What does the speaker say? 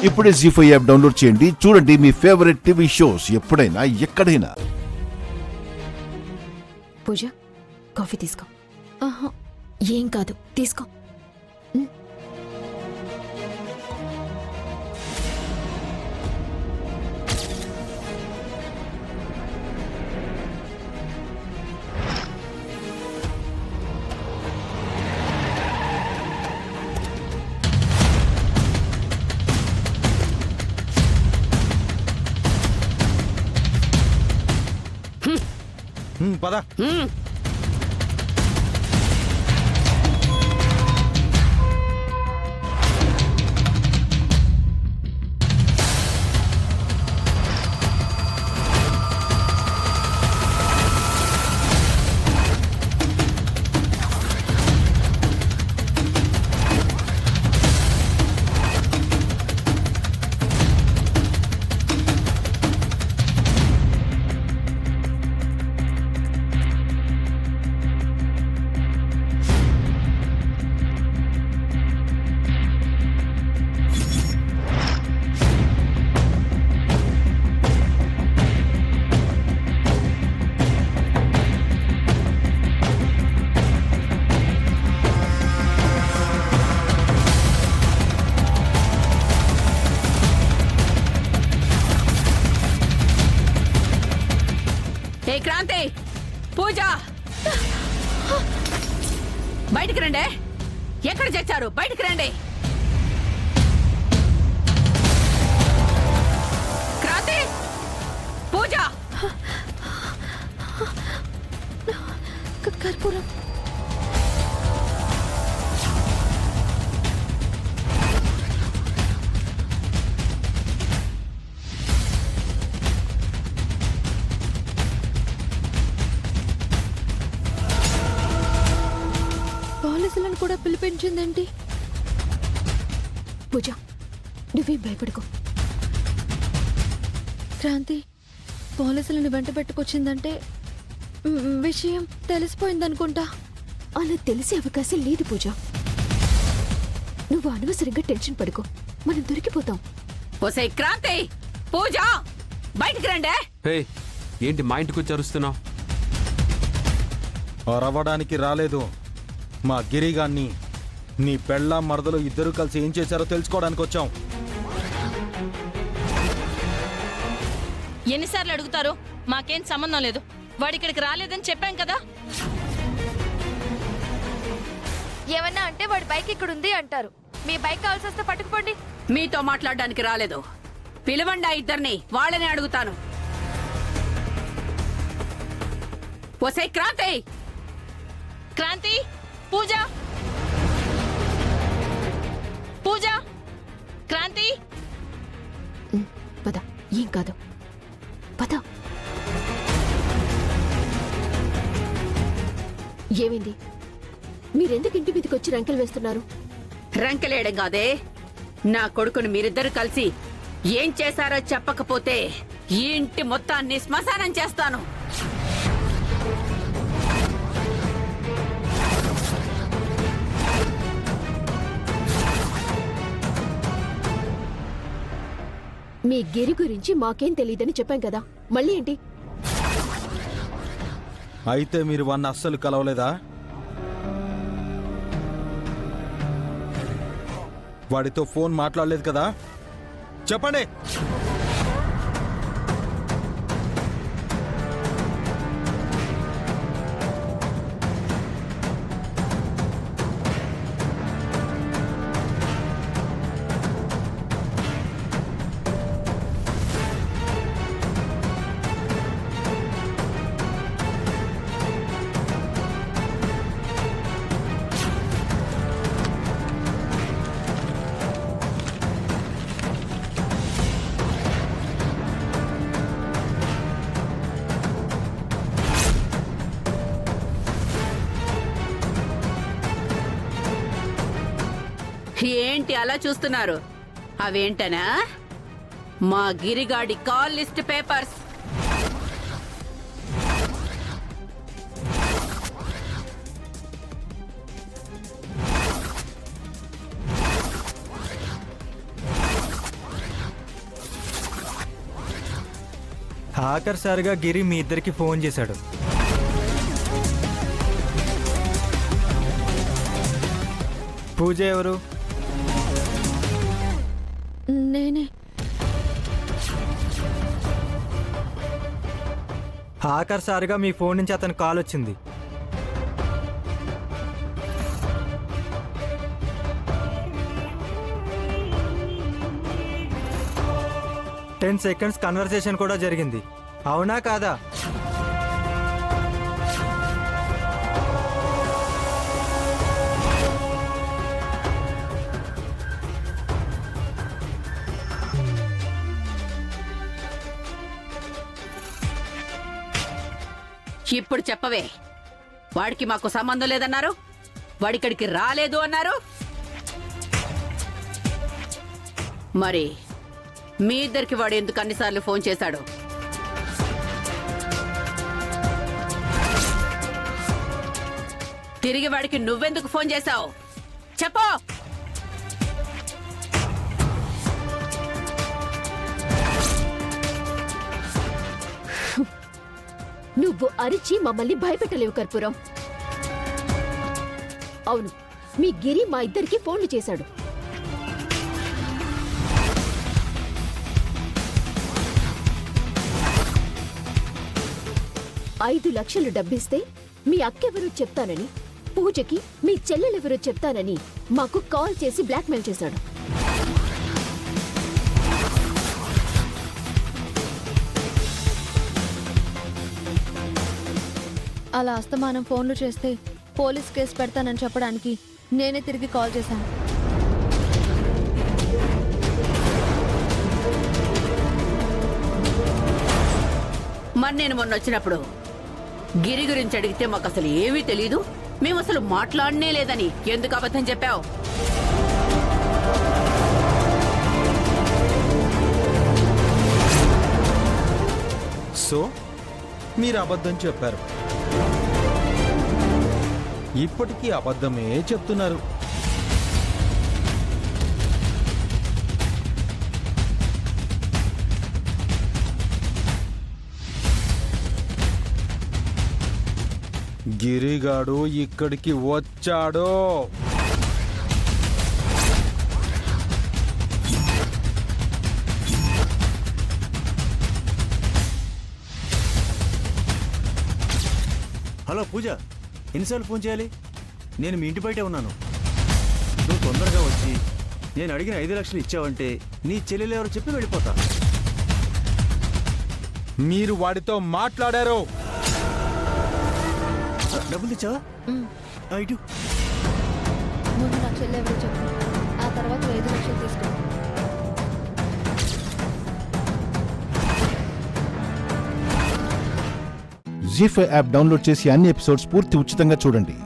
ఇప్పుడే జీ5 app download చేయండి. చూడండి మీ ఫేవరెట్ టీవీ షోస్ ఎప్పుడైనా ఎక్కడైనా. పూజ, కాఫీ తీసుకో. ఏం కాదు, తీసుకో. పద. ఏ క్రాంతి, పూజ, బయటికి రండి. ఎక్కడ చచ్చారు? బయటికి రండి. క్రాంతి, పూజ. కర్పూరం. పోలీసులను కూడా పిలిపించిందేంటి? పూజ, నువ్వేం భయపడుకో. క్రాంతి పోలీసులను వెంట పెట్టుకొచ్చిందంటే విషయం తెలిసిపోయిందనుకుంటా. అలా తెలిసే అవకాశం లేదు పూజ. నువ్వు అనవసరంగా టెన్షన్ పడుకో, మనం దొరికిపోతాం. ఒసే క్రాంతి, పూజ, బయటికి రండి. ఏంటి మా ఇంటికి వచ్చి అరుస్తున్నావు? అరవడానికి రాలేదు. మా గిరిగాన్ని నీ పెళ్ళ మరదలు ఇద్దరు కలిసి ఏం చేశారో తెలుసుకోవడానికి వచ్చాం. ఎన్నిసార్లు అడుగుతారు? మాకేం సంబంధం లేదు. వాడి ఇక్కడికి రాలేదని చెప్పాం కదా. ఏమన్నా అంటే వాడి బైక్ ఇక్కడుంది అంటారు. మీ బైక్ కావాల్సి వస్తే పట్టుకుపోండి. మీతో మాట్లాడడానికి రాలేదు. పిలవండి ఆ ఇద్దరిని, వాళ్ళని అడుగుతాను. ఒసే క్రాంతి. క్రాంతి, పూజ, పూజ, క్రాంతి. పద, ఏం కాదు, పద. ఏమైంది? మీరెందుకు ఇంటి మీదకి వచ్చి రంకెలు వేస్తున్నారు? రంకెలేయడం కాదే, నా కొడుకును మీరిద్దరు కలిసి ఏం చేశారో చెప్పకపోతే ఈ ఇంటి మొత్తాన్ని శ్మశానం చేస్తాను. మీ గిరి గురించి మాకేం తెలియదని చెప్పాం కదా, మళ్ళీ ఏంటి? అయితే మీరు వాన్ని అస్సలు కలవలేదా? వాడితో ఫోన్ మాట్లాడలేదు కదా? చెప్పండి. ఏంటి అలా చూస్తున్నారు? అవేంటనా? మా గిరిగాడి కాల్ లిస్ట్ పేపర్స్. ఆఖరిసారిగా గిరి మీ ఇద్దరికి ఫోన్ చేశాడు. పూజ ఎవరు? నేనే. ఆఖరిసారిగా మీ ఫోన్ నుంచి అతని కాల్ వచ్చింది. సెకండ్స్ కన్వర్సేషన్ కూడా జరిగింది. అవునా కాదా? ఇప్పుడు చెప్పవే, వాడికి మాకు సంబంధం లేదన్నారు, వాడిక్కడికి రాలేదు అన్నారు. మరి మీ ఇద్దరికి వాడు ఎందుకు అన్నిసార్లు ఫోన్ చేశాడు? తిరిగి వాడికి నువ్వెందుకు ఫోన్ చేశావు? చెప్పు. నువ్వు అరిచి మమ్మల్ని భయపెట్టలేవు కర్పూరం. అవును, మీ గిరి మా ఇద్దరికి ఫోన్లు చేశాడు. 5 లక్షలు డబ్బిస్తే మీ అక్కెవరో చెప్తానని, పూజకి మీ చెల్లెలెవరో చెప్తానని మాకు కాల్ చేసి బ్లాక్మెయిల్ చేశాడు. అలా అస్తమానం ఫోన్లు చేస్తే పోలీస్ కేసు పెడతానని చెప్పడానికి నేనే తిరిగి కాల్ చేశాను. మరి నేను మొన్న వచ్చినప్పుడు గిరి గురించి అడిగితే మాకు అసలు ఏమీ తెలీదు, మేము అసలు మాట్లాడనే లేదని ఎందుకు అబద్ధం చెప్పావు? సో మీరు అబద్ధం చెప్పారు, ఇప్పటికీ అబద్ధమే చెప్తున్నారు. గిరిగాడు ఇక్కడికి వచ్చాడో హలో పూజ, ఎన్నిసార్లు ఫోన్ చేయాలి? నేను మీ ఇంటి బయటే ఉన్నాను. నువ్వు తొందరగా వచ్చి నేను అడిగిన 5 లక్షలు ఇచ్చావంటే నీ చెల్లెలు ఎవరో చెప్పి వెళ్ళిపోతా. మీరు వాడితో మాట్లాడారు. డబ్బులు తెచ్చావా? ఇటు ముందు నా చెల్లె ఎవరో చెప్పు, ఆ తర్వాత 5 లక్షలు తీసుకో. జీ5 యాప్ డౌన్లోడ్ చేసి అన్ని ఎపిసోడ్స్ పూర్తి ఉచితంగా చూడండి.